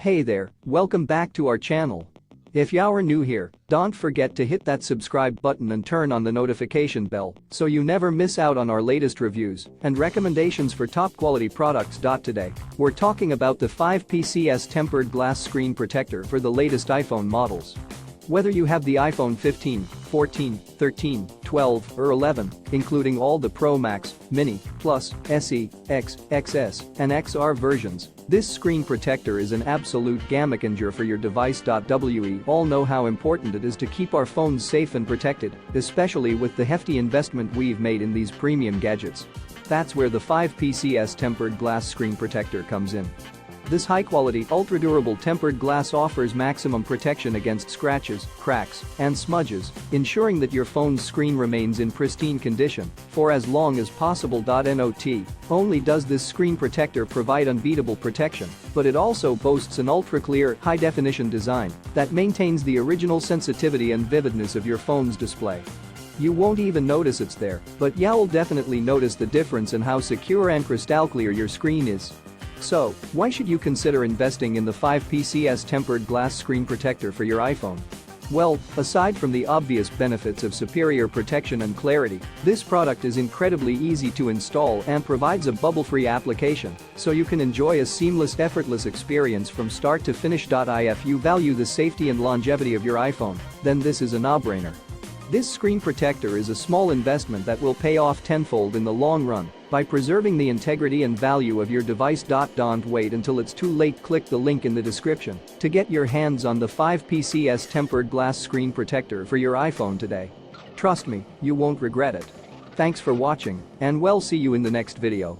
Hey there, welcome back to our channel. If you're new here, don't forget to hit that subscribe button and turn on the notification bell so you never miss out on our latest reviews and recommendations for top quality products. Today, we're talking about the 5PCS tempered glass screen protector for the latest iPhone models. Whether you have the iPhone 15, 14, 13, 12, or 11, including all the Pro Max, Mini, Plus, SE, X, XS, and XR versions, this screen protector is an absolute game changer for your device. We all know how important it is to keep our phones safe and protected, especially with the hefty investment we've made in these premium gadgets. That's where the 5PCS tempered glass screen protector comes in. This high-quality, ultra-durable tempered glass offers maximum protection against scratches, cracks, and smudges, ensuring that your phone's screen remains in pristine condition for as long as possible. Not only does this screen protector provide unbeatable protection, but it also boasts an ultra-clear, high-definition design that maintains the original sensitivity and vividness of your phone's display. You won't even notice it's there, but you'll definitely notice the difference in how secure and crystal clear your screen is. So, why should you consider investing in the 5PCS tempered glass screen protector for your iPhone? Well, aside from the obvious benefits of superior protection and clarity, this product is incredibly easy to install and provides a bubble-free application, so you can enjoy a seamless, effortless experience from start to finish. If you value the safety and longevity of your iPhone, then this is a no-brainer. This screen protector is a small investment that will pay off tenfold in the long run by preserving the integrity and value of your device. Don't wait until it's too late. Click the link in the description to get your hands on the 5PCS tempered glass screen protector for your iPhone today. Trust me, you won't regret it. Thanks for watching, and we'll see you in the next video.